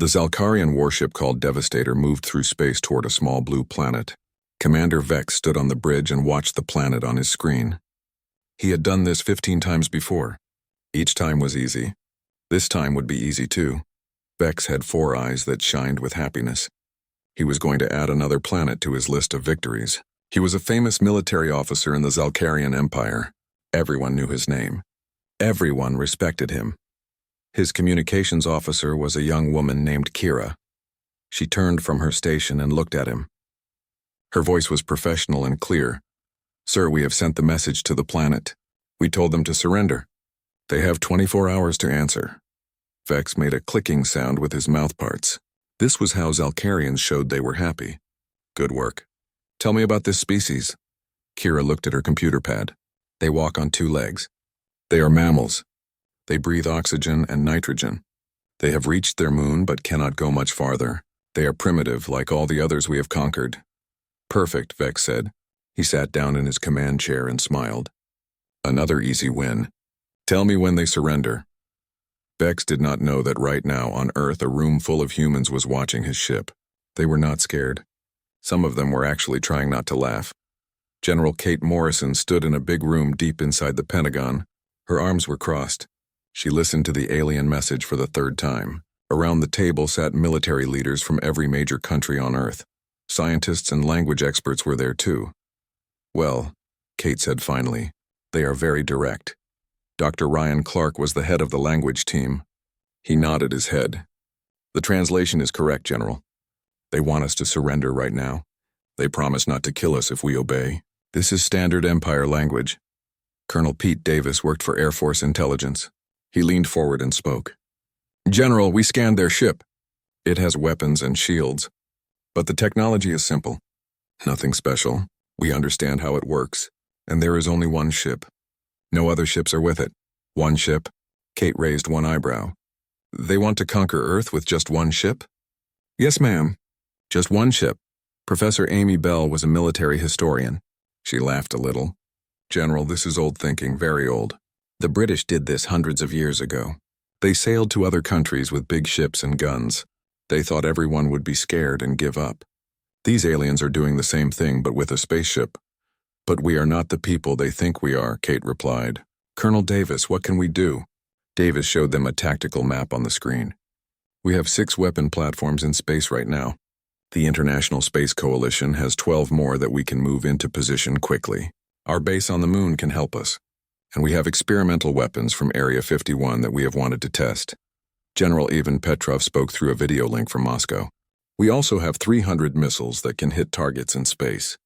The Zalkarian warship called Devastator moved through space toward a small blue planet. Commander Vex stood on the bridge and watched the planet on his screen. He had done this 15 times before. Each time was easy. This time would be easy too. Vex had 4 eyes that shined with happiness. He was going to add another planet to his list of victories. He was a famous military officer in the Zalkarian Empire. Everyone knew his name. Everyone respected him. His communications officer was a young woman named Kira. She turned from her station and looked at him. Her voice was professional and clear. "Sir, we have sent the message to the planet. We told them to surrender. They have 24 hours to answer." Vex made a clicking sound with his mouthparts. This was how Zalkarians showed they were happy. "Good work. Tell me about this species." Kira looked at her computer pad. "They walk on 2 legs. They are mammals. They breathe oxygen and nitrogen. They have reached their moon but cannot go much farther. They are primitive like all the others we have conquered." "Perfect," Vex said. He sat down in his command chair and smiled. "Another easy win. Tell me when they surrender." Vex did not know that right now on Earth a room full of humans was watching his ship. They were not scared. Some of them were actually trying not to laugh. General Kate Morrison stood in a big room deep inside the Pentagon. Her arms were crossed. She listened to the alien message for the 3rd time. Around the table sat military leaders from every major country on Earth. Scientists and language experts were there too. "Well," Kate said finally, "they are very direct." Dr. Ryan Clark was the head of the language team. He nodded his head. "The translation is correct, General. They want us to surrender right now. They promise not to kill us if we obey. This is standard Empire language." Colonel Pete Davis worked for Air Force Intelligence. He leaned forward and spoke. "General, we scanned their ship. It has weapons and shields. But the technology is simple. Nothing special. We understand how it works. And there is only one ship. No other ships are with it. One ship." Kate raised one eyebrow. "They want to conquer Earth with just one ship?" "Yes, ma'am. Just one ship." Professor Amy Bell was a military historian. She laughed a little. "General, this is old thinking, very old. The British did this hundreds of years ago. They sailed to other countries with big ships and guns. They thought everyone would be scared and give up. These aliens are doing the same thing but with a spaceship." "But we are not the people they think we are," Kate replied. "Colonel Davis, what can we do?" Davis showed them a tactical map on the screen. "We have 6 weapon platforms in space right now. The International Space Coalition has 12 more that we can move into position quickly. Our base on the moon can help us. And we have experimental weapons from Area 51 that we have wanted to test." General Ivan Petrov spoke through a video link from Moscow. "We also have 300 missiles that can hit targets in space.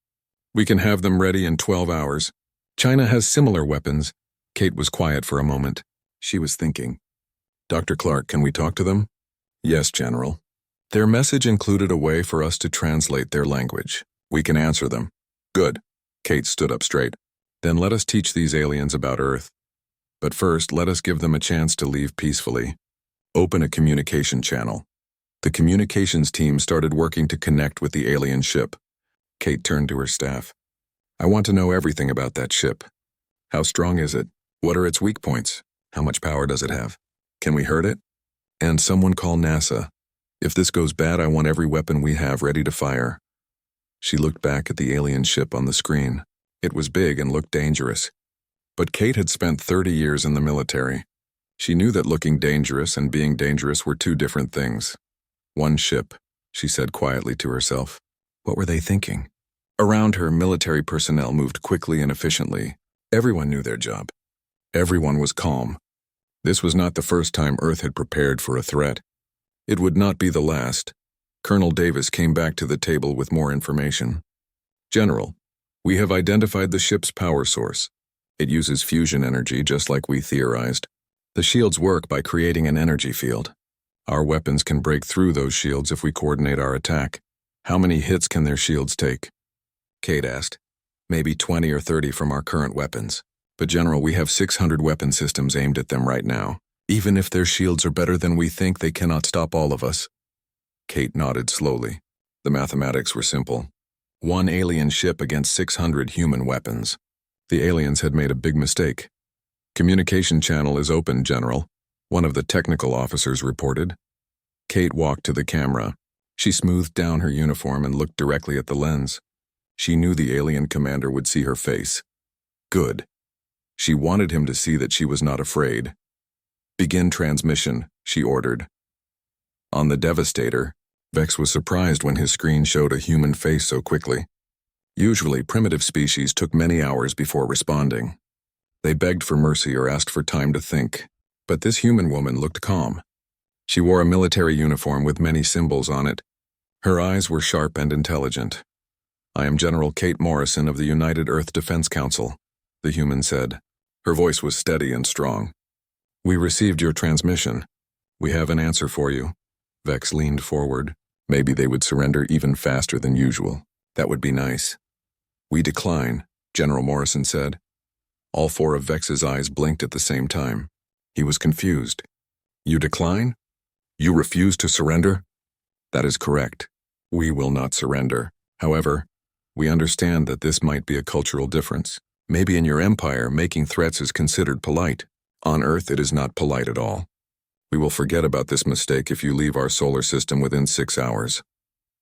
We can have them ready in 12 hours. China has similar weapons." Kate was quiet for a moment. She was thinking. "Dr. Clark, can we talk to them?" "Yes, General. Their message included a way for us to translate their language. We can answer them." "Good." Kate stood up straight. "Then let us teach these aliens about Earth. But first, let us give them a chance to leave peacefully. Open a communication channel." The communications team started working to connect with the alien ship. Kate turned to her staff. "I want to know everything about that ship. How strong is it? What are its weak points? How much power does it have? Can we hurt it? And someone call NASA. If this goes bad, I want every weapon we have ready to fire." She looked back at the alien ship on the screen. It was big and looked dangerous. But Kate had spent 30 years in the military. She knew that looking dangerous and being dangerous were 2 different things. "One ship," she said quietly to herself. What were they thinking? Around her, military personnel moved quickly and efficiently. Everyone knew their job. Everyone was calm. This was not the first time Earth had prepared for a threat. It would not be the last. Colonel Davis came back to the table with more information. "General, we have identified the ship's power source. It uses fusion energy just like we theorized. The shields work by creating an energy field. Our weapons can break through those shields if we coordinate our attack. How many hits can their shields take?" Kate asked. "Maybe 20 or 30 from our current weapons. But General, we have 600 weapon systems aimed at them right now. Even if their shields are better than we think, they cannot stop all of us." Kate nodded slowly. The mathematics were simple. 1 alien ship against 600 human weapons. The aliens had made a big mistake. "Communication channel is open, General," one of the technical officers reported. Kate walked to the camera. She smoothed down her uniform and looked directly at the lens. She knew the alien commander would see her face. Good. She wanted him to see that she was not afraid. Begin transmission, she ordered. On the Devastator, Vex was surprised when his screen showed a human face so quickly. Usually, primitive species took many hours before responding. They begged for mercy or asked for time to think. But this human woman looked calm. She wore a military uniform with many symbols on it. Her eyes were sharp and intelligent. "I am General Kate Morrison of the United Earth Defense Council," the human said. Her voice was steady and strong. "We received your transmission. We have an answer for you." Vex leaned forward. Maybe they would surrender even faster than usual. That would be nice. "We decline," General Morrison said. All four of Vex's eyes blinked at the same time. He was confused. "You decline? You refuse to surrender?" "That is correct. We will not surrender. However, we understand that this might be a cultural difference. Maybe in your empire, making threats is considered polite. On Earth, it is not polite at all. We will forget about this mistake if you leave our solar system within 6 hours."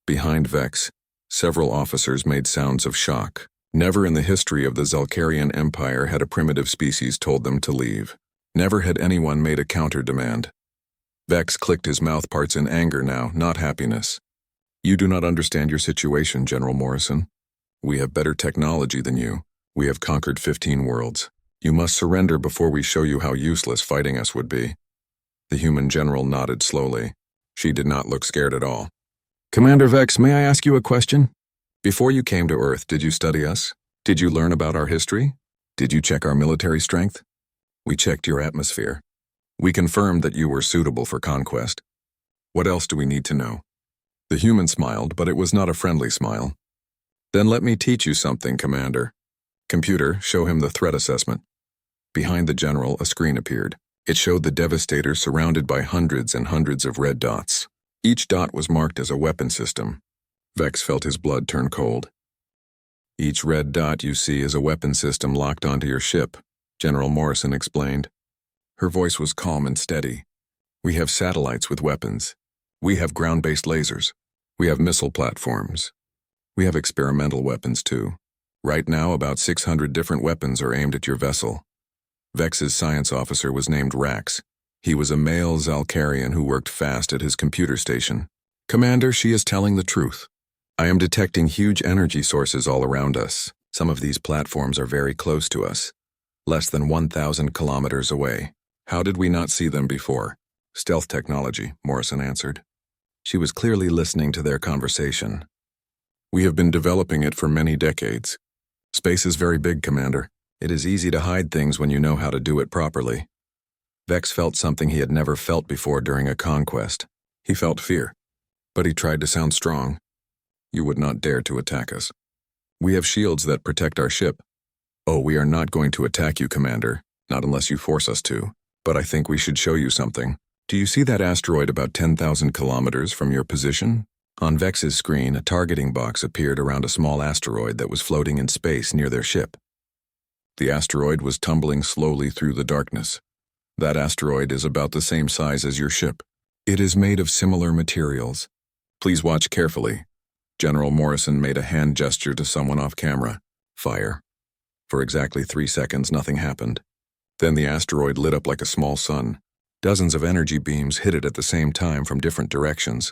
Behind Vex, several officers made sounds of shock. Never in the history of the Zelkarian Empire had a primitive species told them to leave. Never had anyone made a counter-demand. Vex clicked his mouthparts in anger now, not happiness. "You do not understand your situation, General Morrison. We have better technology than you. We have conquered 15 worlds. You must surrender before we show you how useless fighting us would be." The human general nodded slowly. She did not look scared at all. "Commander Vex, may I ask you a question? Before you came to Earth, did you study us? Did you learn about our history? Did you check our military strength? We checked your atmosphere. We confirmed that you were suitable for conquest. What else do we need to know?" The human smiled, but it was not a friendly smile. "Then let me teach you something, Commander. Computer, show him the threat assessment." Behind the general, a screen appeared. It showed the Devastator surrounded by hundreds and hundreds of red dots. Each dot was marked as a weapon system. Vex felt his blood turn cold. "Each red dot you see is a weapon system locked onto your ship," General Morrison explained. Her voice was calm and steady. "We have satellites with weapons. We have ground-based lasers. We have missile platforms. We have experimental weapons too. Right now, about 600 different weapons are aimed at your vessel." Vex's science officer was named Rax. He was a male Zalkarian who worked fast at his computer station. "Commander, she is telling the truth. I am detecting huge energy sources all around us. Some of these platforms are very close to us, less than 1,000 kilometers away. How did we not see them before?" "Stealth technology," Morrison answered. She was clearly listening to their conversation. "We have been developing it for many decades. Space is very big, Commander. It is easy to hide things when you know how to do it properly." Vex felt something he had never felt before during a conquest. He felt fear, but he tried to sound strong. "You would not dare to attack us. We have shields that protect our ship." "Oh, we are not going to attack you, Commander, not unless you force us to. But I think we should show you something. Do you see that asteroid about 10,000 kilometers from your position?" On Vex's screen, a targeting box appeared around a small asteroid that was floating in space near their ship. The asteroid was tumbling slowly through the darkness. "That asteroid is about the same size as your ship. It is made of similar materials. Please watch carefully." General Morrison made a hand gesture to someone off camera. "Fire." For exactly 3 seconds, nothing happened. Then the asteroid lit up like a small sun. Dozens of energy beams hit it at the same time from different directions.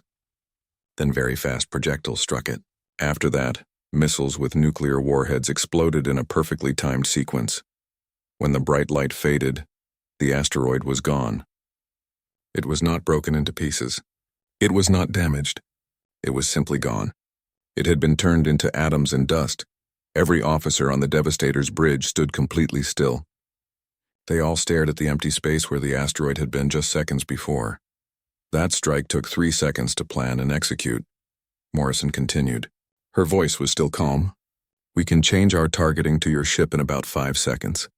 Then very fast projectiles struck it. After that, missiles with nuclear warheads exploded in a perfectly timed sequence. When the bright light faded, the asteroid was gone. It was not broken into pieces. It was not damaged. It was simply gone. It had been turned into atoms and dust. Every officer on the Devastator's bridge stood completely still. They all stared at the empty space where the asteroid had been just seconds before. "That strike took 3 seconds to plan and execute," Morrison continued. Her voice was still calm. "We can change our targeting to your ship in about 5 seconds.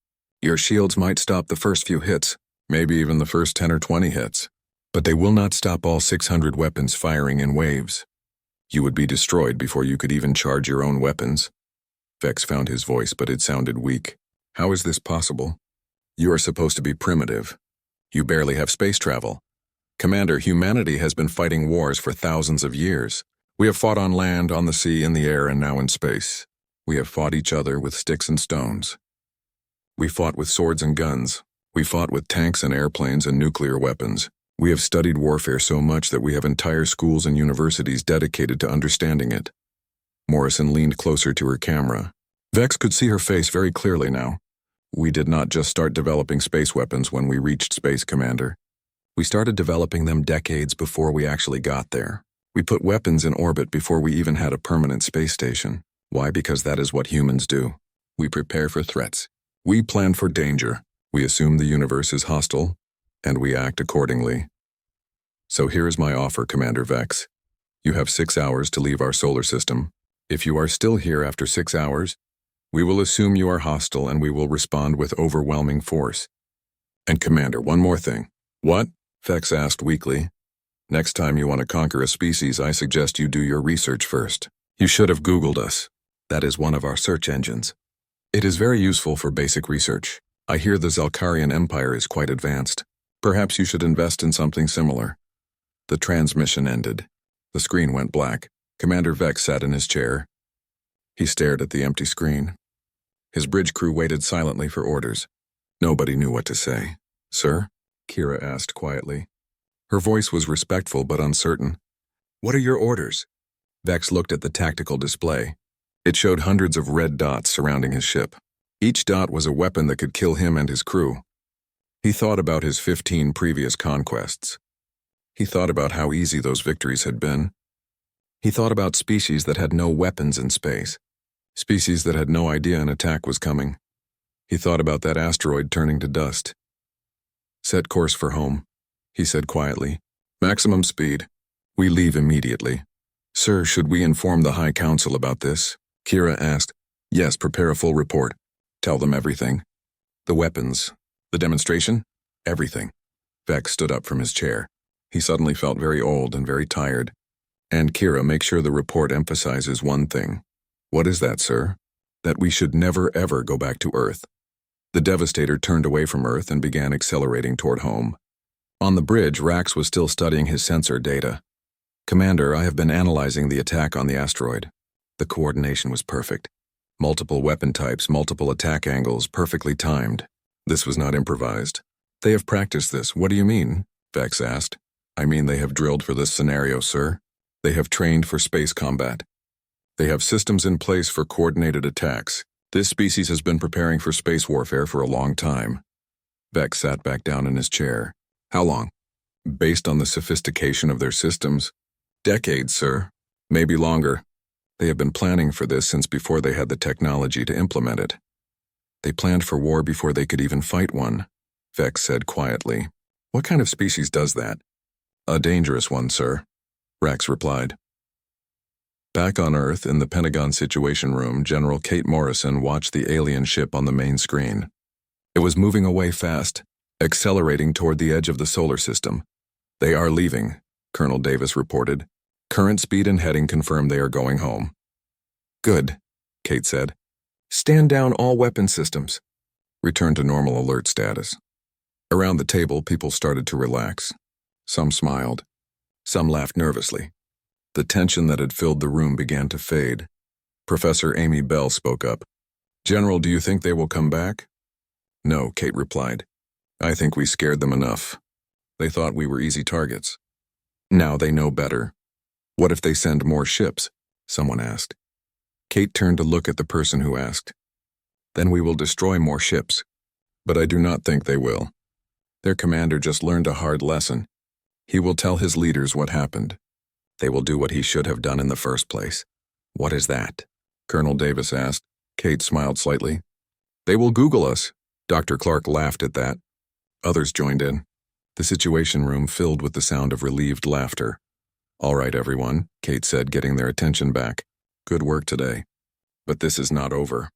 Your shields might stop the first few hits, maybe even the first 10 or 20 hits, but they will not stop all 600 weapons firing in waves. You would be destroyed before you could even charge your own weapons." Vex found his voice, but it sounded weak. "How is this possible? You are supposed to be primitive. You barely have space travel. Commander, humanity has been fighting wars for thousands of years. We have fought on land, on the sea, in the air, and now in space. We have fought each other with sticks and stones. We fought with swords and guns. We fought with tanks and airplanes and nuclear weapons. We have studied warfare so much that we have entire schools and universities dedicated to understanding it. Morrison leaned closer to her camera. Vex could see her face very clearly now. We did not just start developing space weapons when we reached space, Commander. We started developing them decades before we actually got there. We put weapons in orbit before we even had a permanent space station. Why? Because that is what humans do. We prepare for threats. We plan for danger. We assume the universe is hostile, and we act accordingly. So here is my offer, Commander Vex. You have 6 hours to leave our solar system. If you are still here after 6 hours, we will assume you are hostile and we will respond with overwhelming force. And Commander, one more thing. What? Vex asked weakly. Next time you want to conquer a species, I suggest you do your research first. You should have Googled us. That is one of our search engines. It is very useful for basic research. I hear the Zelkarian Empire is quite advanced. Perhaps you should invest in something similar. The transmission ended. The screen went black. Commander Vex sat in his chair. He stared at the empty screen. His bridge crew waited silently for orders. Nobody knew what to say. Sir? Kira asked quietly. Her voice was respectful but uncertain. What are your orders? Vex looked at the tactical display. It showed hundreds of red dots surrounding his ship. Each dot was a weapon that could kill him and his crew. He thought about his 15 previous conquests. He thought about how easy those victories had been. He thought about species that had no weapons in space. Species that had no idea an attack was coming. He thought about that asteroid turning to dust. Set course for home, he said quietly. Maximum speed. We leave immediately. Sir, should we inform the High Council about this? Kira asked. Yes, prepare a full report. Tell them everything. The weapons. The demonstration? Everything. Vex stood up from his chair. He suddenly felt very old and very tired. And Kira, make sure the report emphasizes one thing. What is that, sir? That we should never ever go back to Earth. The Devastator turned away from Earth and began accelerating toward home. On the bridge, Rax was still studying his sensor data. Commander, I have been analyzing the attack on the asteroid. The coordination was perfect. Multiple weapon types, multiple attack angles, perfectly timed. This was not improvised. They have practiced this. What do you mean? Vex asked. I mean they have drilled for this scenario, sir. They have trained for space combat. They have systems in place for coordinated attacks. This species has been preparing for space warfare for a long time. Vex sat back down in his chair. How long? Based on the sophistication of their systems, decades, sir. Maybe longer. They have been planning for this since before they had the technology to implement it. They planned for war before they could even fight one, Vex said quietly. What kind of species does that? A dangerous one, sir, Rax replied. Back on Earth, in the Pentagon Situation Room, General Kate Morrison watched the alien ship on the main screen. It was moving away fast, accelerating toward the edge of the solar system. They are leaving, Colonel Davis reported. Current speed and heading confirm they are going home. Good, Kate said. Stand down all weapon systems. Return to normal alert status. Around the table, people started to relax. Some smiled. Some laughed nervously. The tension that had filled the room began to fade. Professor Amy Bell spoke up. General, do you think they will come back? No, Kate replied. I think we scared them enough. They thought we were easy targets. Now they know better. What if they send more ships? Someone asked. Kate turned to look at the person who asked. Then we will destroy more ships. But I do not think they will. Their commander just learned a hard lesson. He will tell his leaders what happened. They will do what he should have done in the first place. What is that? Colonel Davis asked. Kate smiled slightly. They will Google us. Dr. Clark laughed at that. Others joined in. The Situation Room filled with the sound of relieved laughter. All right, everyone, Kate said, getting their attention back. Good work today. But this is not over.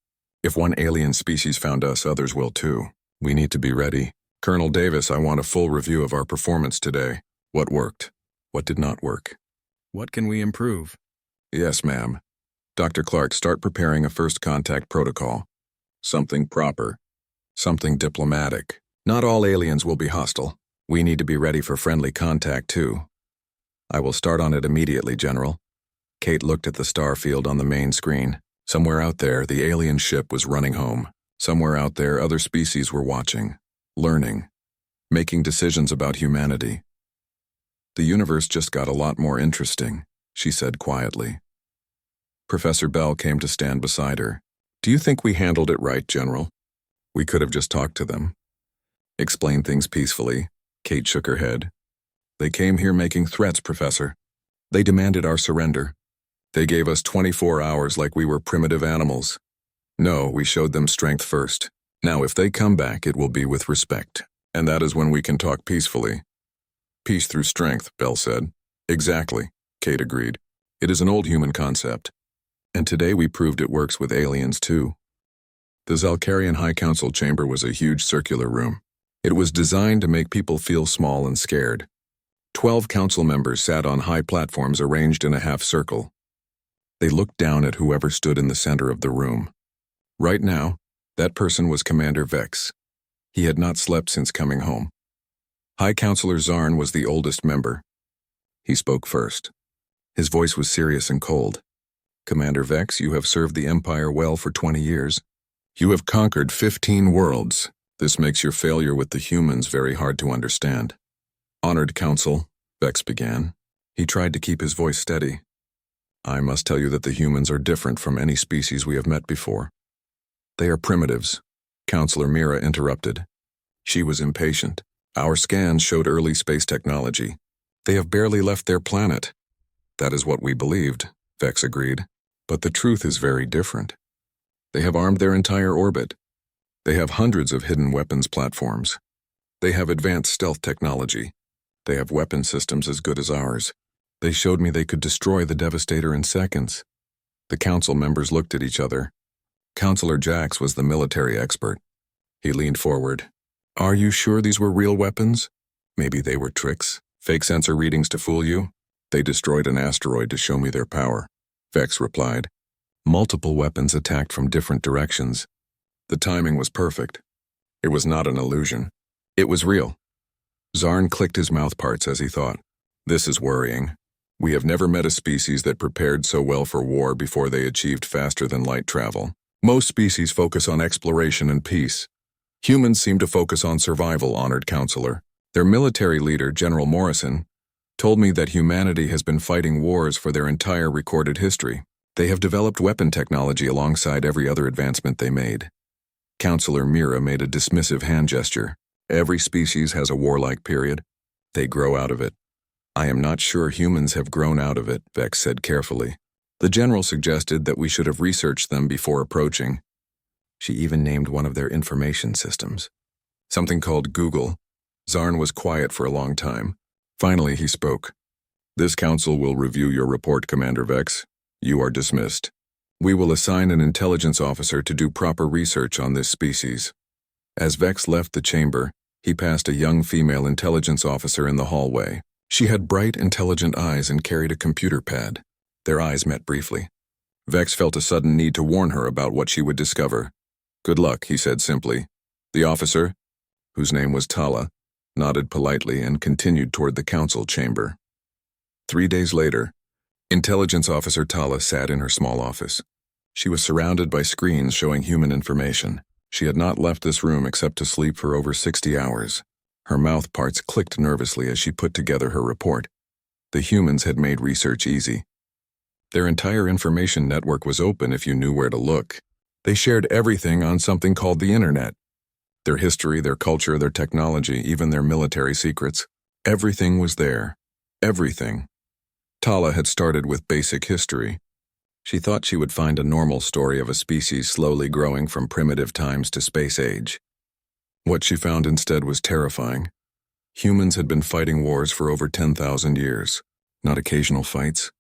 If one alien species found us, others will too. We need to be ready. Colonel Davis, I want a full review of our performance today. What worked? What did not work? What can we improve? Yes, ma'am. Dr. Clark, start preparing a first contact protocol. Something proper. Something diplomatic. Not all aliens will be hostile. We need to be ready for friendly contact, too. I will start on it immediately, General. Kate looked at the star field on the main screen. Somewhere out there, the alien ship was running home. Somewhere out there, other species were watching, learning, making decisions about humanity. The universe just got a lot more interesting, she said quietly. Professor Bell came to stand beside her. Do you think we handled it right, General? We could have just talked to them. Explain things peacefully. Kate shook her head. They came here making threats, Professor. They demanded our surrender. They gave us 24 hours like we were primitive animals. No, we showed them strength first. Now, if they come back, it will be with respect. And that is when we can talk peacefully. Peace through strength, Bell said. Exactly, Kate agreed. It is an old human concept. And today we proved it works with aliens, too. The Zalkarian High Council chamber was a huge circular room. It was designed to make people feel small and scared. 12 council members sat on high platforms arranged in a half circle. They looked down at whoever stood in the center of the room. Right now, that person was Commander Vex. He had not slept since coming home. High Councilor Zarn was the oldest member. He spoke first. His voice was serious and cold. Commander Vex, you have served the Empire well for 20 years. You have conquered 15 worlds. This makes your failure with the humans very hard to understand. Honored Council, Vex began. He tried to keep his voice steady. I must tell you that the humans are different from any species we have met before. They are primitives, Counselor Mira interrupted. She was impatient. Our scans showed early space technology. They have barely left their planet. That is what we believed, Vex agreed. But the truth is very different. They have armed their entire orbit. They have hundreds of hidden weapons platforms. They have advanced stealth technology. They have weapon systems as good as ours. They showed me they could destroy the Devastator in seconds. The council members looked at each other. Counselor Jax was the military expert. He leaned forward. Are you sure these were real weapons? Maybe they were tricks, fake sensor readings to fool you? They destroyed an asteroid to show me their power, Vex replied. Multiple weapons attacked from different directions. The timing was perfect. It was not an illusion. It was real. Zarn clicked his mouthparts as he thought. This is worrying. We have never met a species that prepared so well for war before they achieved faster-than-light travel. Most species focus on exploration and peace. Humans seem to focus on survival, Honored Counselor. Their military leader, General Morrison, told me that humanity has been fighting wars for their entire recorded history. They have developed weapon technology alongside every other advancement they made. Counselor Mira made a dismissive hand gesture. Every species has a warlike period. They grow out of it. I am not sure humans have grown out of it, Vex said carefully. The general suggested that we should have researched them before approaching. She even named one of their information systems. Something called Google. Zarn was quiet for a long time. Finally, he spoke. This council will review your report, Commander Vex. You are dismissed. We will assign an intelligence officer to do proper research on this species. As Vex left the chamber, he passed a young female intelligence officer in the hallway. She had bright, intelligent eyes and carried a computer pad. Their eyes met briefly. Vex felt a sudden need to warn her about what she would discover. Good luck, he said simply. The officer, whose name was Tala, nodded politely and continued toward the council chamber. 3 days later, Intelligence Officer Tala sat in her small office. She was surrounded by screens showing human information. She had not left this room except to sleep for over 60 hours. Her mouth parts clicked nervously as she put together her report. The humans had made research easy. Their entire information network was open if you knew where to look. They shared everything on something called the Internet. Their history, their culture, their technology, even their military secrets. Everything was there. Everything. Tala had started with basic history. She thought she would find a normal story of a species slowly growing from primitive times to space age. What she found instead was terrifying. Humans had been fighting wars for over 10,000 years. Not occasional fights.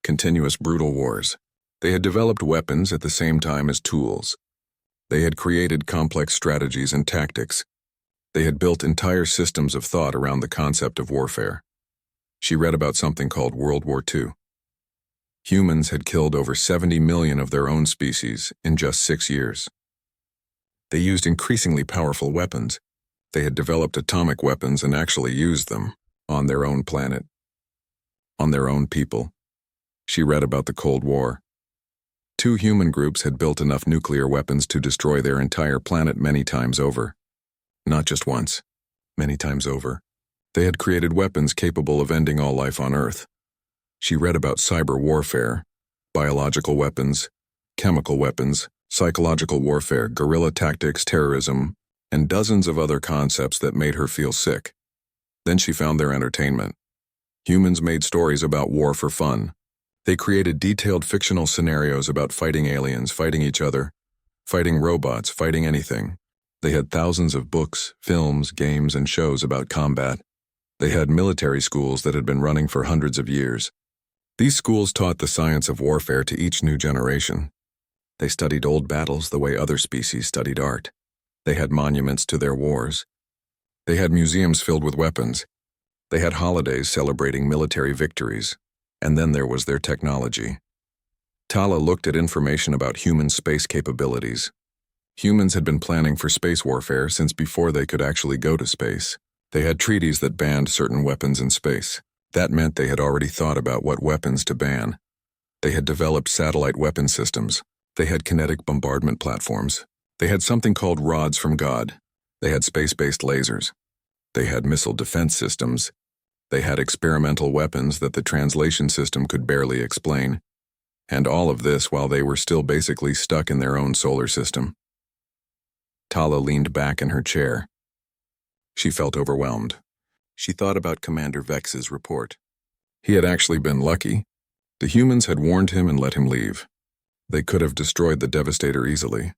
Continuous brutal wars. They had developed weapons at the same time as tools. They had created complex strategies and tactics. They had built entire systems of thought around the concept of warfare. She read about something called World War II. Humans had killed over 70 million of their own species in just 6 years. They used increasingly powerful weapons. They had developed atomic weapons and actually used them on their own planet, on their own people. She read about the Cold War. 2 human groups had built enough nuclear weapons to destroy their entire planet many times over. Not just once, many times over. They had created weapons capable of ending all life on Earth. She read about cyber warfare, biological weapons, chemical weapons, psychological warfare, guerrilla tactics, terrorism, and dozens of other concepts that made her feel sick. Then she found their entertainment. Humans made stories about war for fun. They created detailed fictional scenarios about fighting aliens, fighting each other, fighting robots, fighting anything. They had thousands of books, films, games, and shows about combat. They had military schools that had been running for hundreds of years. These schools taught the science of warfare to each new generation. They studied old battles the way other species studied art. They had monuments to their wars. They had museums filled with weapons. They had holidays celebrating military victories. And then there was their technology. Tala looked at information about human space capabilities. Humans had been planning for space warfare since before they could actually go to space. They had treaties that banned certain weapons in space. That meant they had already thought about what weapons to ban. They had developed satellite weapon systems. They had kinetic bombardment platforms. They had something called rods from God. They had space-based lasers. They had missile defense systems. They had experimental weapons that the translation system could barely explain. And all of this while they were still basically stuck in their own solar system. Tala leaned back in her chair. She felt overwhelmed. She thought about Commander Vex's report. He had actually been lucky. The humans had warned him and let him leave. They could have destroyed the Devastator easily.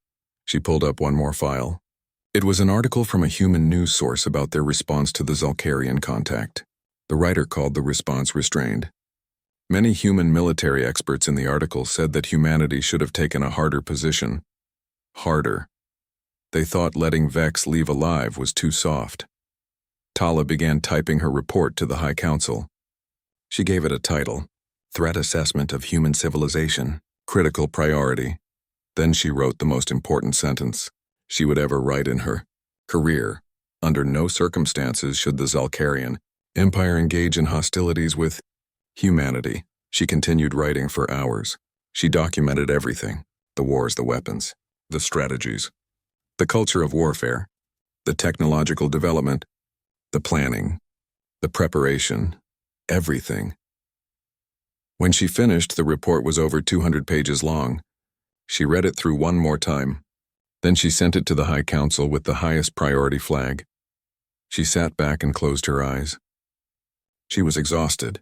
She pulled up one more file. It was an article from a human news source about their response to the Zalkarian contact. The writer called the response restrained. Many human military experts in the article said that humanity should have taken a harder position. Harder. They thought letting Vex leave alive was too soft. Tala began typing her report to the High Council. She gave it a title, Threat Assessment of Human Civilization, Critical Priority. Then she wrote the most important sentence she would ever write in her career. Under no circumstances should the Zalkarian Empire engage in hostilities with humanity. She continued writing for hours. She documented everything, the wars, the weapons, the strategies, the culture of warfare, the technological development, the planning, the preparation, everything. When she finished, the report was over 200 pages long. She read it through one more time. Then she sent it to the High Council with the highest priority flag. She sat back and closed her eyes. She was exhausted,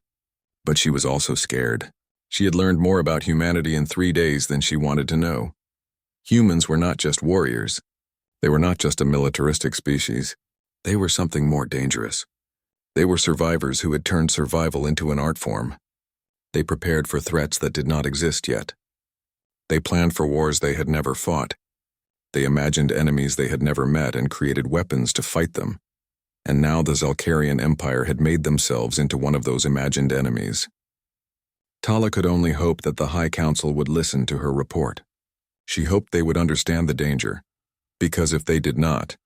but she was also scared. She had learned more about humanity in 3 days than she wanted to know. Humans were not just warriors. They were not just a militaristic species. They were something more dangerous. They were survivors who had turned survival into an art form. They prepared for threats that did not exist yet. They planned for wars they had never fought. They imagined enemies they had never met and created weapons to fight them. And now the Zalkarian Empire had made themselves into one of those imagined enemies. Tala could only hope that the High Council would listen to her report. She hoped they would understand the danger, because if they did not,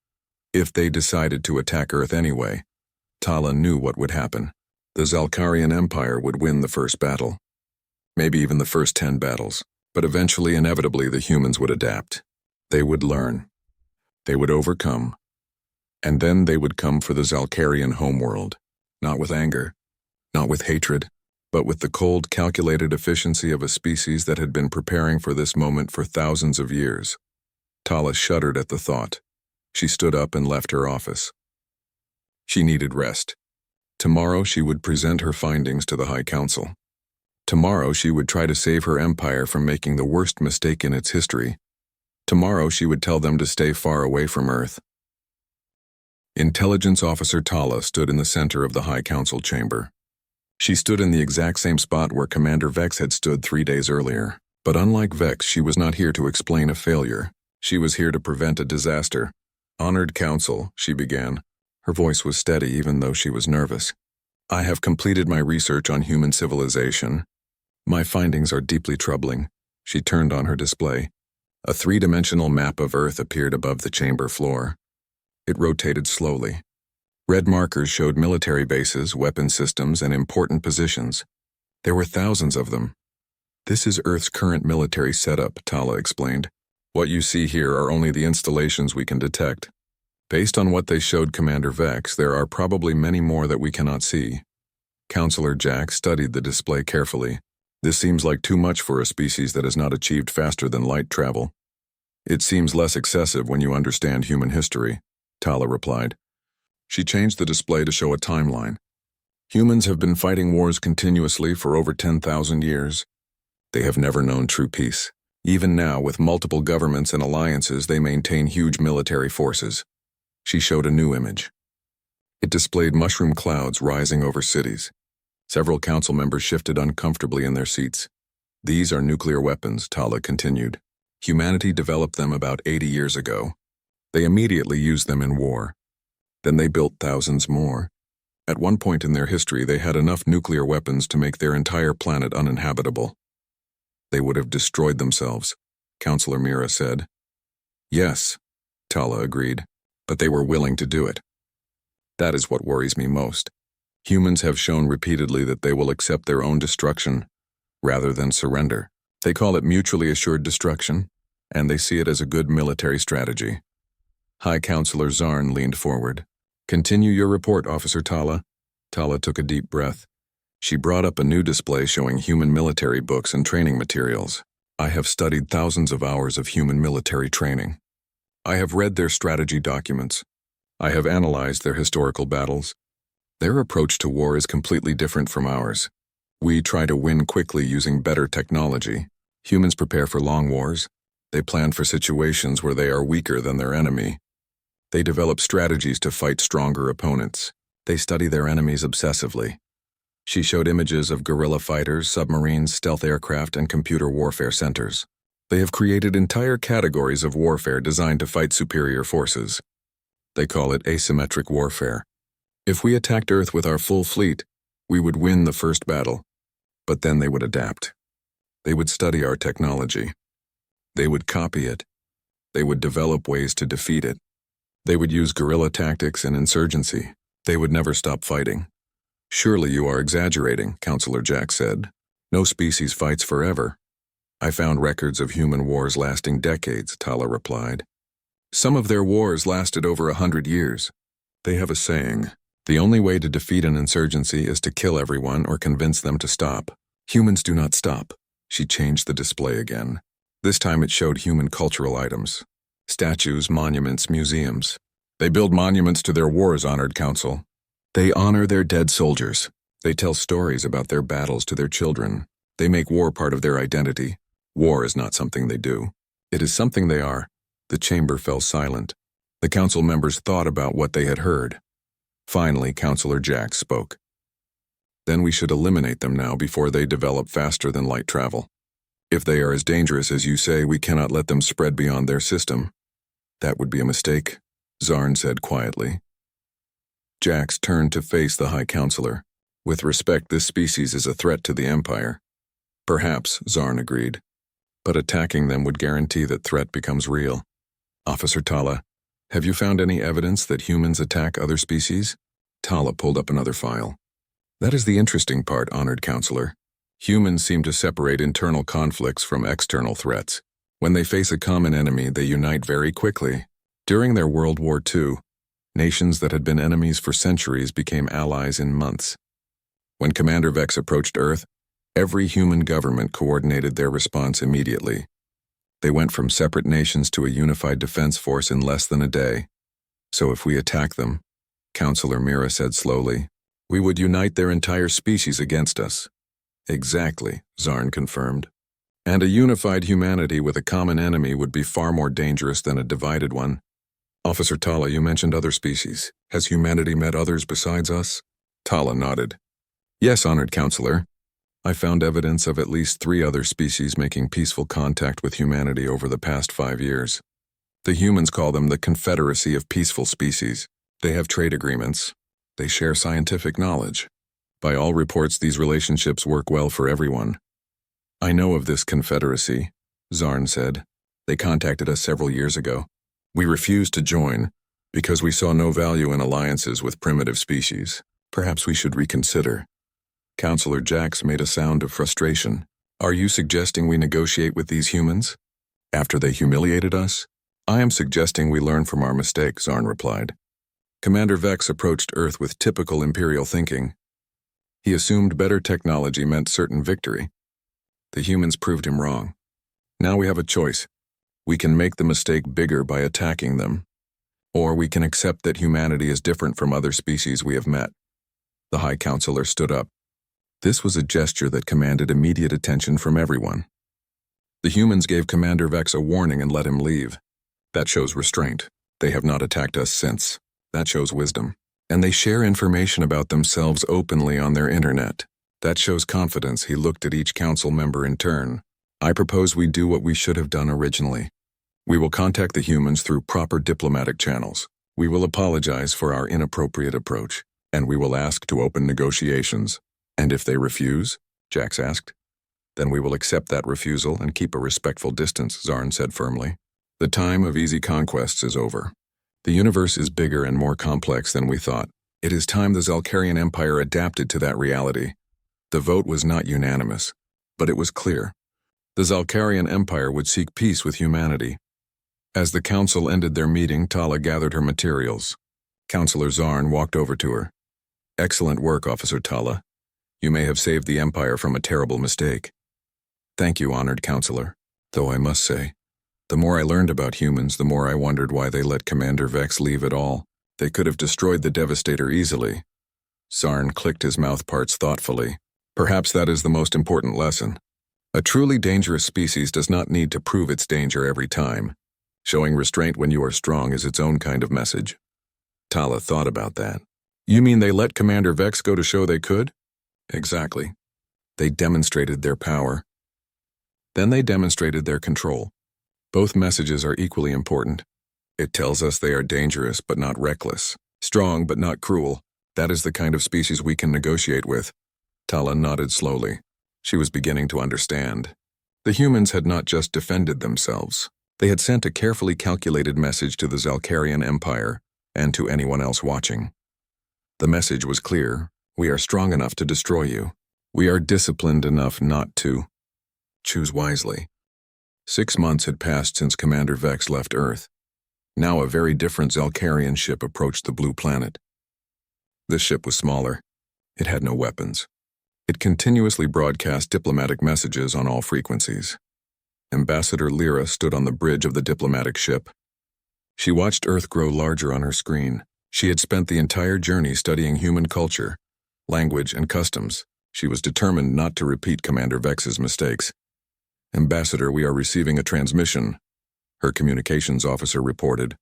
if they decided to attack Earth anyway, Tala knew what would happen. The Zalkarian Empire would win the first battle, maybe even the first 10 battles, but eventually, inevitably, the humans would adapt. They would learn. They would overcome. And then they would come for the Zalkarian homeworld, not with anger, not with hatred, but with the cold, calculated efficiency of a species that had been preparing for this moment for thousands of years. Tala shuddered at the thought. She stood up and left her office. She needed rest. Tomorrow she would present her findings to the High Council. Tomorrow she would try to save her empire from making the worst mistake in its history. Tomorrow she would tell them to stay far away from Earth. Intelligence Officer Tala stood in the center of the High Council chamber. She stood in the exact same spot where Commander Vex had stood 3 days earlier. But unlike Vex, she was not here to explain a failure. She was here to prevent a disaster. Honored Council, she began. Her voice was steady even though she was nervous. I have completed my research on human civilization. My findings are deeply troubling. She turned on her display. A 3-dimensional map of Earth appeared above the chamber floor. It rotated slowly. Red markers showed military bases, weapon systems, and important positions. There were thousands of them. This is Earth's current military setup, Tala explained. What you see here are only the installations we can detect. Based on what they showed Commander Vex, there are probably many more that we cannot see. Counselor Jack studied the display carefully. This seems like too much for a species that has not achieved faster than light travel. It seems less excessive when you understand human history, Tala replied. She changed the display to show a timeline. Humans have been fighting wars continuously for over 10,000 years. They have never known true peace. Even now, with multiple governments and alliances, they maintain huge military forces. She showed a new image. It displayed mushroom clouds rising over cities. Several council members shifted uncomfortably in their seats. These are nuclear weapons, Tala continued. Humanity developed them about 80 years ago. They immediately used them in war. Then they built thousands more. At one point in their history, they had enough nuclear weapons to make their entire planet uninhabitable. They would have destroyed themselves, Counselor Mira said. Yes, Tala agreed, but they were willing to do it. That is what worries me most. Humans have shown repeatedly that they will accept their own destruction rather than surrender. They call it mutually assured destruction, and they see it as a good military strategy. High Counselor Zarn leaned forward. Continue your report, Officer Tala. Tala took a deep breath. She brought up a new display showing human military books and training materials. I have studied thousands of hours of human military training. I have read their strategy documents. I have analyzed their historical battles. Their approach to war is completely different from ours. We try to win quickly using better technology. Humans prepare for long wars. They plan for situations where they are weaker than their enemy. They develop strategies to fight stronger opponents. They study their enemies obsessively. She showed images of guerrilla fighters, submarines, stealth aircraft, and computer warfare centers. They have created entire categories of warfare designed to fight superior forces. They call it asymmetric warfare. If we attacked Earth with our full fleet, we would win the first battle. But then they would adapt. They would study our technology. They would copy it. They would develop ways to defeat it. They would use guerrilla tactics and insurgency. They would never stop fighting. Surely you are exaggerating, Counselor Jack said. No species fights forever. I found records of human wars lasting decades, Tala replied. Some of their wars lasted over 100 years. They have a saying, the only way to defeat an insurgency is to kill everyone or convince them to stop. Humans do not stop. She changed the display again. This time it showed human cultural items. Statues, monuments, museums. They build monuments to their wars, Honored Council. They honor their dead soldiers. They tell stories about their battles to their children. They make war part of their identity. War is not something they do. It is something they are. The chamber fell silent. The council members thought about what they had heard. Finally, Counselor Jack spoke. Then we should eliminate them now before they develop faster than light travel. If they are as dangerous as you say, we cannot let them spread beyond their system. That would be a mistake, Zarn said quietly. Jax turned to face the High Counselor. With respect, this species is a threat to the Empire. Perhaps, Zarn agreed. But attacking them would guarantee that threat becomes real. Officer Tala, have you found any evidence that humans attack other species? Tala pulled up another file. That is the interesting part, Honored Counselor. Humans seem to separate internal conflicts from external threats. When they face a common enemy, they unite very quickly. During their World War II, nations that had been enemies for centuries became allies in months. When Commander Vex approached Earth, every human government coordinated their response immediately. They went from separate nations to a unified defense force in less than a day. So if we attack them, Counselor Mira said slowly, we would unite their entire species against us. Exactly, Zarn confirmed. And a unified humanity with a common enemy would be far more dangerous than a divided one. Officer Tala, you mentioned other species. Has humanity met others besides us? Tala nodded. Yes, Honored Counselor. I found evidence of at least 3 other species making peaceful contact with humanity over the past 5 years. The humans call them the Confederacy of Peaceful Species. They have trade agreements. They share scientific knowledge. By all reports, these relationships work well for everyone. I know of this confederacy, Zarn said. They contacted us several years ago. We refused to join. Because we saw no value in alliances with primitive species. Perhaps we should reconsider. Counselor Jax made a sound of frustration. Are you suggesting we negotiate with these humans? After they humiliated us? I am suggesting we learn from our mistakes, Zarn replied. Commander Vex approached Earth with typical Imperial thinking. He assumed better technology meant certain victory. The humans proved him wrong. Now we have a choice. We can make the mistake bigger by attacking them. Or we can accept that humanity is different from other species we have met. The High Counselor stood up. This was a gesture that commanded immediate attention from everyone. The humans gave Commander Vex a warning and let him leave. That shows restraint. They have not attacked us since. That shows wisdom. And they share information about themselves openly on their internet. That shows confidence. He looked at each council member in turn. I propose we do what we should have done originally. We will contact the humans through proper diplomatic channels. We will apologize for our inappropriate approach, and we will ask to open negotiations. And if they refuse, Jax asked, then we will accept that refusal and keep a respectful distance, Zarn said firmly. The time of easy conquests is over. The universe is bigger and more complex than we thought. It is time the Zalcarian Empire adapted to that reality. The vote was not unanimous, but it was clear. The Zalcarian Empire would seek peace with humanity. As the council ended their meeting, Tala gathered her materials. Counselor Zarn walked over to her. Excellent work, Officer Tala. You may have saved the Empire from a terrible mistake. Thank you, honored counselor. Though I must say, the more I learned about humans, the more I wondered why they let Commander Vex leave at all. They could have destroyed the Devastator easily. Zarn clicked his mouthparts thoughtfully. Perhaps that is the most important lesson. A truly dangerous species does not need to prove its danger every time. Showing restraint when you are strong is its own kind of message. Tala thought about that. You mean they let Commander Vex go to show they could? Exactly. They demonstrated their power. Then they demonstrated their control. Both messages are equally important. It tells us they are dangerous but not reckless, strong but not cruel. That is the kind of species we can negotiate with. Tala nodded slowly. She was beginning to understand. The humans had not just defended themselves. They had sent a carefully calculated message to the Zalcarian Empire and to anyone else watching. The message was clear. We are strong enough to destroy you. We are disciplined enough not to. Choose wisely. 6 months had passed since Commander Vex left Earth. Now a very different Zalcarian ship approached the blue planet. This ship was smaller. It had no weapons. It continuously broadcast diplomatic messages on all frequencies. Ambassador Lyra stood on the bridge of the diplomatic ship. She watched Earth grow larger on her screen. She had spent the entire journey studying human culture, language, and customs. She was determined not to repeat Commander Vex's mistakes. Ambassador, we are receiving a transmission, her communications officer reported.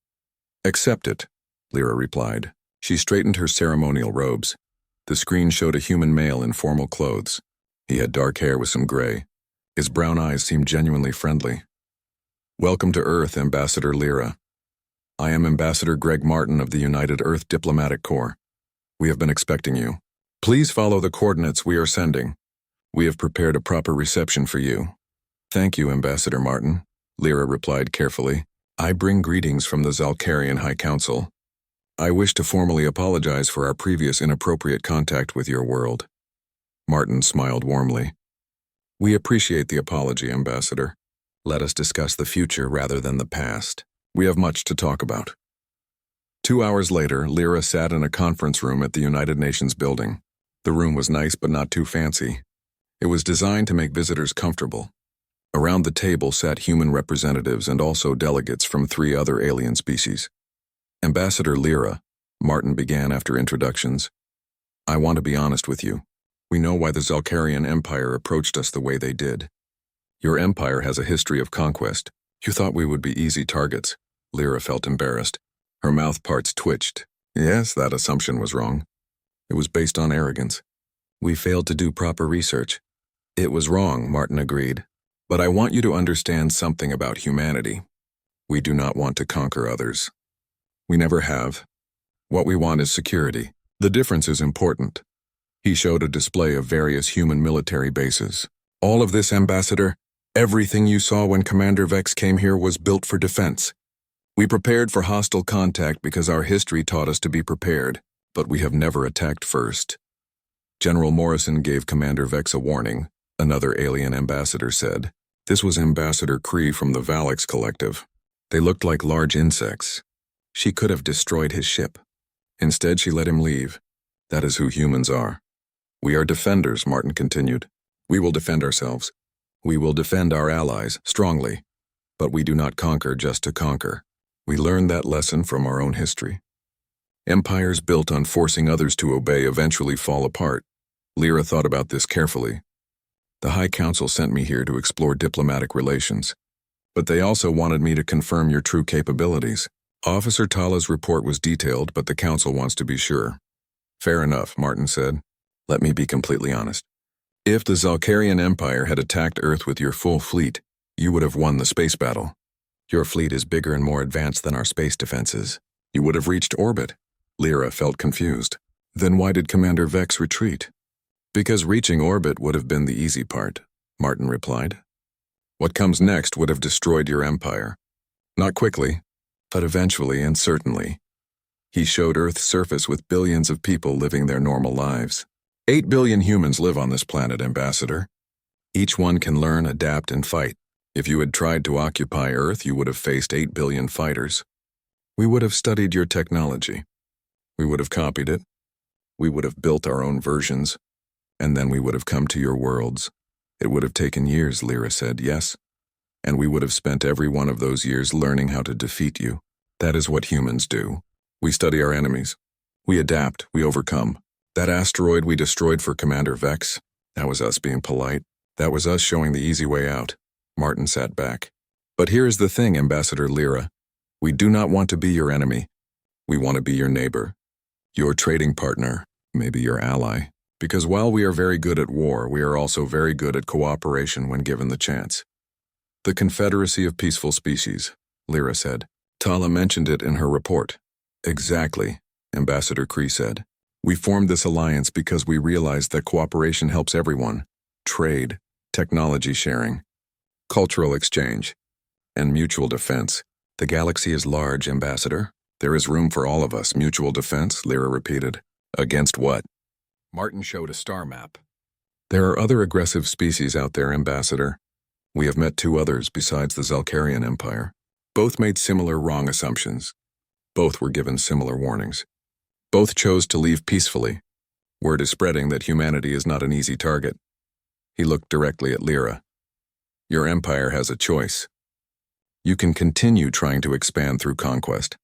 Accept it, Lyra replied. She straightened her ceremonial robes. The screen showed a human male in formal clothes. He had dark hair with some gray. His brown eyes seemed genuinely friendly. Welcome to Earth, Ambassador Lyra. I am Ambassador Greg Martin of the United Earth Diplomatic Corps. We have been expecting you. Please follow the coordinates we are sending. We have prepared a proper reception for you. Thank you, Ambassador Martin, Lyra replied carefully. I bring greetings from the Zalcarian High Council. I wish to formally apologize for our previous inappropriate contact with your world. Martin smiled warmly. We appreciate the apology, Ambassador. Let us discuss the future rather than the past. We have much to talk about. 2 hours later, Lyra sat in a conference room at the United Nations building. The room was nice but not too fancy. It was designed to make visitors comfortable. Around the table sat human representatives and also delegates from 3 other alien species. Ambassador Lyra, Martin began after introductions. I want to be honest with you. We know why the Zalcarian Empire approached us the way they did. Your empire has a history of conquest. You thought we would be easy targets. Lyra felt embarrassed. Her mouth parts twitched. Yes, that assumption was wrong. It was based on arrogance. We failed to do proper research. It was wrong, Martin agreed. But I want you to understand something about humanity. We do not want to conquer others. We never have. What we want is security. The difference is important. He showed a display of various human military bases. All of this, Ambassador, everything you saw when Commander Vex came here was built for defense. We prepared for hostile contact because our history taught us to be prepared, but we have never attacked first. General Morrison gave Commander Vex a warning, another alien ambassador said. This was Ambassador Kree from the Valix Collective. They looked like large insects. She could have destroyed his ship. Instead, she let him leave. That is who humans are. We are defenders, Martin continued. We will defend ourselves. We will defend our allies, strongly. But we do not conquer just to conquer. We learned that lesson from our own history. Empires built on forcing others to obey eventually fall apart. Lyra thought about this carefully. The High Council sent me here to explore diplomatic relations. But they also wanted me to confirm your true capabilities. Officer Tala's report was detailed, but the Council wants to be sure. Fair enough, Martin said. Let me be completely honest. If the Zalkarian Empire had attacked Earth with your full fleet, you would have won the space battle. Your fleet is bigger and more advanced than our space defenses. You would have reached orbit. Lyra felt confused. Then why did Commander Vex retreat? Because reaching orbit would have been the easy part, Martin replied. What comes next would have destroyed your empire. Not quickly, but eventually and certainly. He showed Earth's surface with billions of people living their normal lives. 8 billion humans live on this planet, Ambassador. Each one can learn, adapt, and fight. If you had tried to occupy Earth, you would have faced 8 billion fighters. We would have studied your technology. We would have copied it. We would have built our own versions. And then we would have come to your worlds. It would have taken years, Lyra said, yes. And we would have spent every one of those years learning how to defeat you. That is what humans do. We study our enemies. We adapt, we overcome. That asteroid we destroyed for Commander Vex, that was us being polite. That was us showing the easy way out. Martin sat back. But here is the thing, Ambassador Lyra. We do not want to be your enemy. We want to be your neighbor. Your trading partner, maybe your ally. Because while we are very good at war, we are also very good at cooperation when given the chance. The Confederacy of Peaceful Species, Lyra said. Tala mentioned it in her report. Exactly, Ambassador Kree said. We formed this alliance because we realized that cooperation helps everyone. Trade, technology sharing, cultural exchange, and mutual defense. The galaxy is large, Ambassador. There is room for all of us. Mutual defense, Lyra repeated. Against what? Martin showed a star map. There are other aggressive species out there, Ambassador. We have met 2 others besides the Zalkarian Empire. Both made similar wrong assumptions. Both were given similar warnings. Both chose to leave peacefully. Word is spreading that humanity is not an easy target. He looked directly at Lyra. Your empire has a choice. You can continue trying to expand through conquest.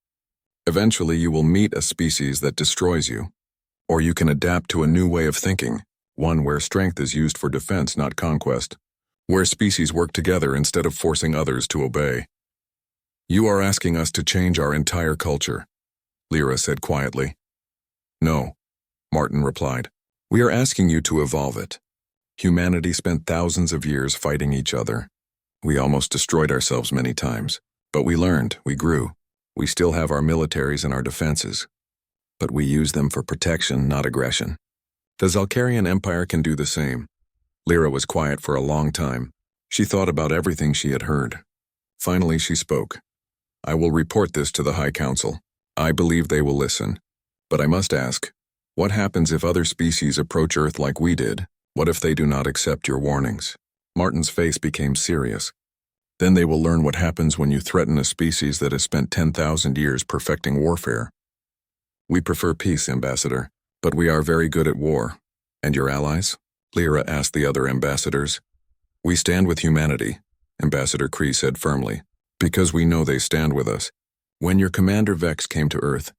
Eventually, you will meet a species that destroys you. Or you can adapt to a new way of thinking, one where strength is used for defense, not conquest, where species work together instead of forcing others to obey. You are asking us to change our entire culture, Lyra said quietly. No, Martin replied. We are asking you to evolve it. Humanity spent thousands of years fighting each other. We almost destroyed ourselves many times, but we learned, we grew. We still have our militaries and our defenses. But we use them for protection, not aggression. The Zalkarian Empire can do the same. Lyra was quiet for a long time. She thought about everything she had heard. Finally, she spoke. I will report this to the High Council. I believe they will listen. But I must ask, what happens if other species approach Earth like we did? What if they do not accept your warnings? Martin's face became serious. Then they will learn what happens when you threaten a species that has spent 10,000 years perfecting warfare. We prefer peace, Ambassador, but we are very good at war. And your allies? Lyra asked the other ambassadors. We stand with humanity, Ambassador Kree said firmly, because we know they stand with us. When your Commander Vex came to Earth,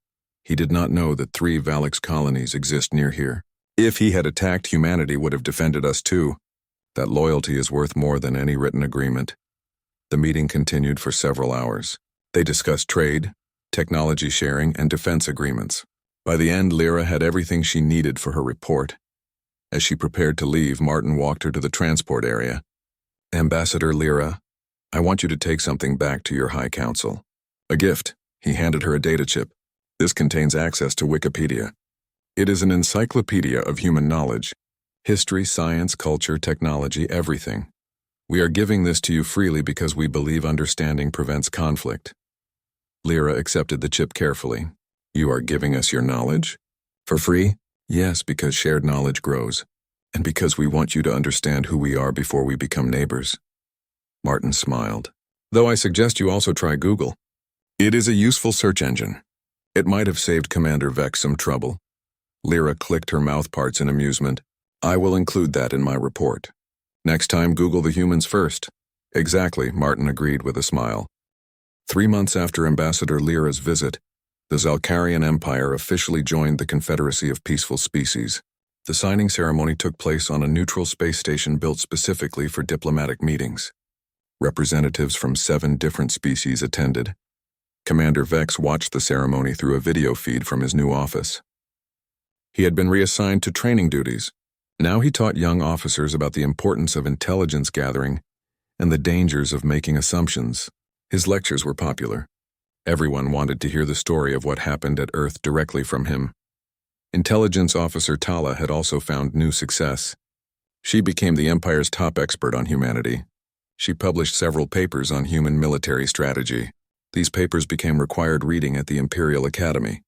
he did not know that 3 Valix colonies exist near here. If he had attacked, humanity would have defended us too. That loyalty is worth more than any written agreement. The meeting continued for several hours. They discussed trade, technology sharing, and defense agreements. By the end, Lyra had everything she needed for her report. As she prepared to leave, Martin walked her to the transport area. Ambassador Lyra, I want you to take something back to your High Council. A gift. He handed her a data chip. This contains access to Wikipedia. It is an encyclopedia of human knowledge. History, science, culture, technology, everything. We are giving this to you freely because we believe understanding prevents conflict. Lyra accepted the chip carefully. You are giving us your knowledge? For free? Yes, because shared knowledge grows. And because we want you to understand who we are before we become neighbors. Martin smiled. Though I suggest you also try Google. It is a useful search engine. It might have saved Commander Vex some trouble. Lyra clicked her mouthparts in amusement. I will include that in my report. Next time, Google the humans first. Exactly, Martin agreed with a smile. 3 months after Ambassador Lyra's visit, the Zalcarian Empire officially joined the Confederacy of Peaceful Species. The signing ceremony took place on a neutral space station built specifically for diplomatic meetings. Representatives from 7 different species attended. Commander Vex watched the ceremony through a video feed from his new office. He had been reassigned to training duties. Now he taught young officers about the importance of intelligence gathering and the dangers of making assumptions. His lectures were popular. Everyone wanted to hear the story of what happened at Earth directly from him. Intelligence Officer Tala had also found new success. She became the Empire's top expert on humanity. She published several papers on human military strategy. These papers became required reading at the Imperial Academy.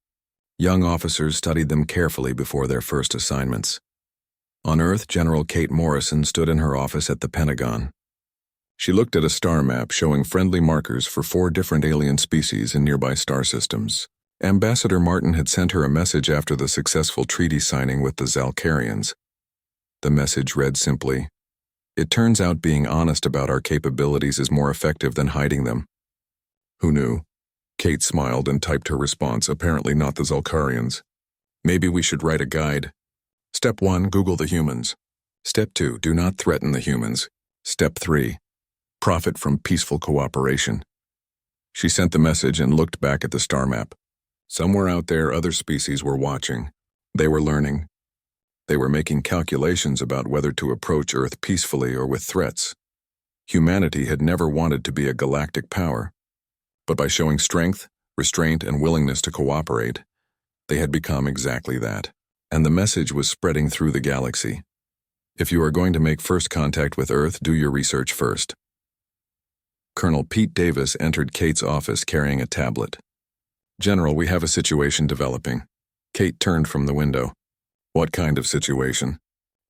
Young officers studied them carefully before their first assignments. On Earth, General Kate Morrison stood in her office at the Pentagon. She looked at a star map showing friendly markers for 4 different alien species in nearby star systems. Ambassador Martin had sent her a message after the successful treaty signing with the Zalcarians. The message read simply, "It turns out being honest about our capabilities is more effective than hiding them." Who knew? Kate smiled and typed her response, apparently not the Zalcarians. Maybe we should write a guide. Step 1, Google the humans. Step 2, do not threaten the humans. Step 3, profit from peaceful cooperation. She sent the message and looked back at the star map. Somewhere out there, other species were watching. They were learning. They were making calculations about whether to approach Earth peacefully or with threats. Humanity had never wanted to be a galactic power, but by showing strength, restraint, and willingness to cooperate, they had become exactly that. And the message was spreading through the galaxy. If you are going to make first contact with Earth, do your research first. Colonel Pete Davis entered Kate's office carrying a tablet. General, we have a situation developing. Kate turned from the window. What kind of situation?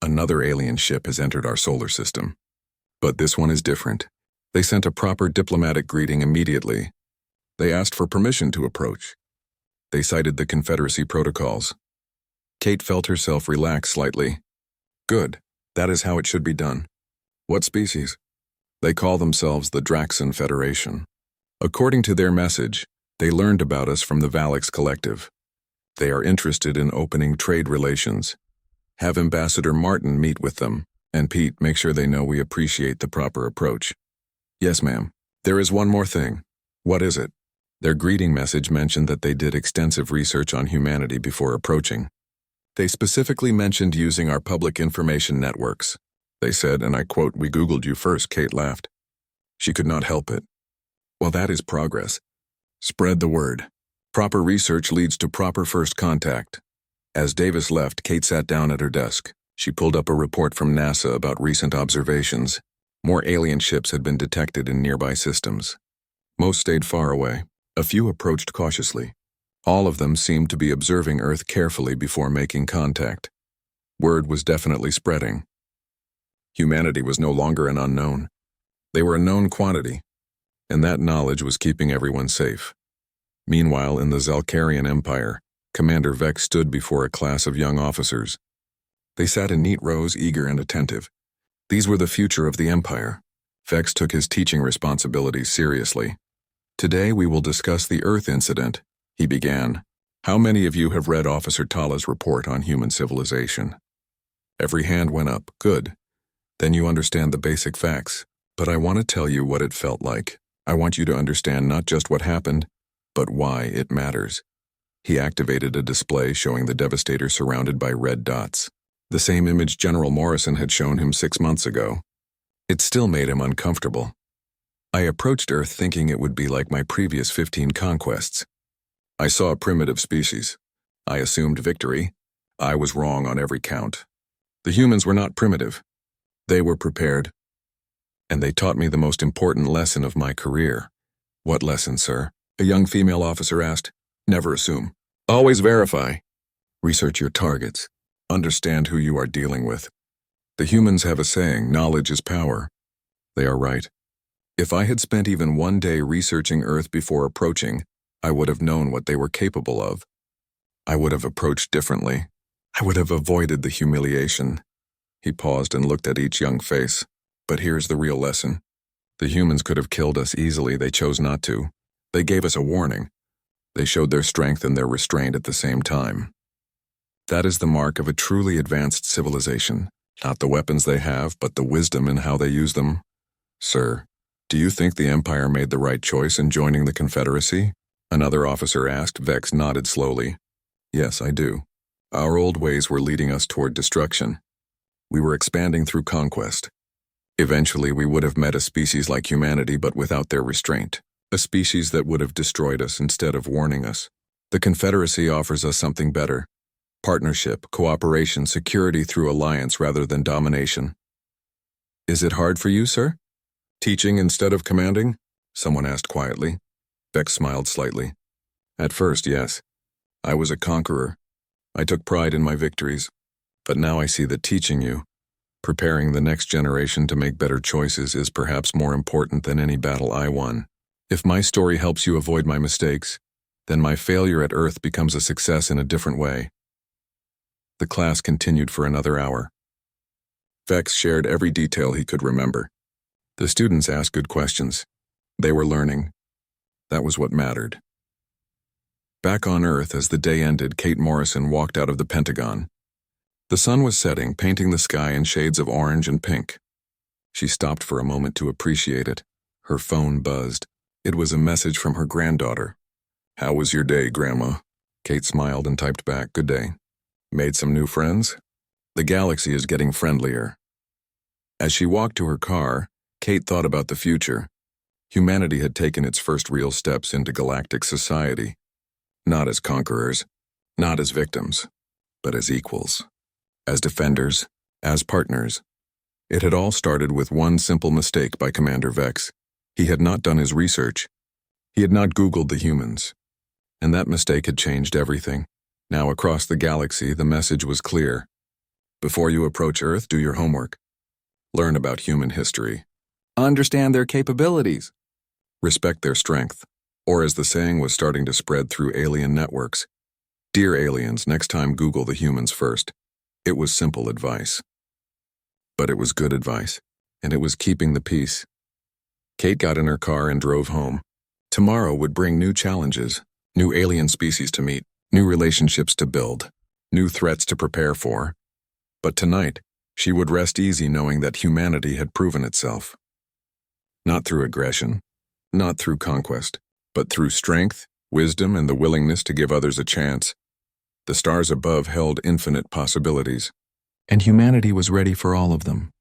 Another alien ship has entered our solar system. But this one is different. They sent a proper diplomatic greeting immediately. They asked for permission to approach. They cited the Confederacy protocols. Kate felt herself relax slightly. Good. That is how it should be done. What species? They call themselves the Draxon Federation. According to their message, they learned about us from the Valix Collective. They are interested in opening trade relations. Have Ambassador Martin meet with them, and Pete, make sure they know we appreciate the proper approach. Yes, ma'am. There is one more thing. What is it? Their greeting message mentioned that they did extensive research on humanity before approaching. They specifically mentioned using our public information networks. They said, and I quote, "We Googled you first," Kate laughed. She could not help it. Well, that is progress. Spread the word. Proper research leads to proper first contact. As Davis left, Kate sat down at her desk. She pulled up a report from NASA about recent observations. More alien ships had been detected in nearby systems. Most stayed far away. A few approached cautiously. All of them seemed to be observing Earth carefully before making contact. Word was definitely spreading. Humanity was no longer an unknown. They were a known quantity, and that knowledge was keeping everyone safe. Meanwhile, in the Zalcarian Empire, Commander Vex stood before a class of young officers. They sat in neat rows, eager and attentive. These were the future of the Empire. Vex took his teaching responsibilities seriously. Today we will discuss the Earth incident, he began. How many of you have read Officer Tala's report on human civilization? Every hand went up. Good. Then you understand the basic facts. But I want to tell you what it felt like. I want you to understand not just what happened, but why it matters. He activated a display showing the Devastator surrounded by red dots. The same image General Morrison had shown him 6 months ago. It still made him uncomfortable. I approached Earth thinking it would be like my previous 15 conquests. I saw a primitive species. I assumed victory. I was wrong on every count. The humans were not primitive. They were prepared. And they taught me the most important lesson of my career. What lesson, sir? A young female officer asked. Never assume. Always verify. Research your targets. Understand who you are dealing with. The humans have a saying, knowledge is power. They are right. If I had spent even one day researching Earth before approaching, I would have known what they were capable of. I would have approached differently. I would have avoided the humiliation. He paused and looked at each young face. But here's the real lesson. The humans could have killed us easily, they chose not to. They gave us a warning. They showed their strength and their restraint at the same time. That is the mark of a truly advanced civilization. Not the weapons they have, but the wisdom in how they use them. Sir, do you think the Empire made the right choice in joining the Confederacy? Another officer asked. Vex nodded slowly. Yes, I do. Our old ways were leading us toward destruction. We were expanding through conquest. Eventually, we would have met a species like humanity, but without their restraint. A species that would have destroyed us instead of warning us. The Confederacy offers us something better. Partnership, cooperation, security through alliance rather than domination. Is it hard for you, sir? Teaching instead of commanding? Someone asked quietly. Vex smiled slightly. At first, yes. I was a conqueror. I took pride in my victories. But now I see that teaching you, preparing the next generation to make better choices is perhaps more important than any battle I won. If my story helps you avoid my mistakes, then my failure at Earth becomes a success in a different way. The class continued for another hour. Vex shared every detail he could remember. The students asked good questions. They were learning. That was what mattered. Back on Earth, as the day ended, Kate Morrison walked out of the Pentagon. The sun was setting, painting the sky in shades of orange and pink. She stopped for a moment to appreciate it. Her phone buzzed. It was a message from her granddaughter. How was your day, Grandma? Kate smiled and typed back, good day. Made some new friends? The galaxy is getting friendlier. As she walked to her car, Kate thought about the future. Humanity had taken its first real steps into galactic society. Not as conquerors, not as victims, but as equals. As defenders, as partners. It had all started with one simple mistake by Commander Vex. He had not done his research. He had not Googled the humans. And that mistake had changed everything. Now across the galaxy, the message was clear. Before you approach Earth, do your homework. Learn about human history. Understand their capabilities. Respect their strength. Or as the saying was starting to spread through alien networks, dear aliens, next time Google the humans first. It was simple advice. But it was good advice, and it was keeping the peace. Kate got in her car and drove home. Tomorrow would bring new challenges, new alien species to meet, new relationships to build, new threats to prepare for. But tonight, she would rest easy knowing that humanity had proven itself. Not through aggression, not through conquest, but through strength, wisdom, and the willingness to give others a chance. The stars above held infinite possibilities, and humanity was ready for all of them.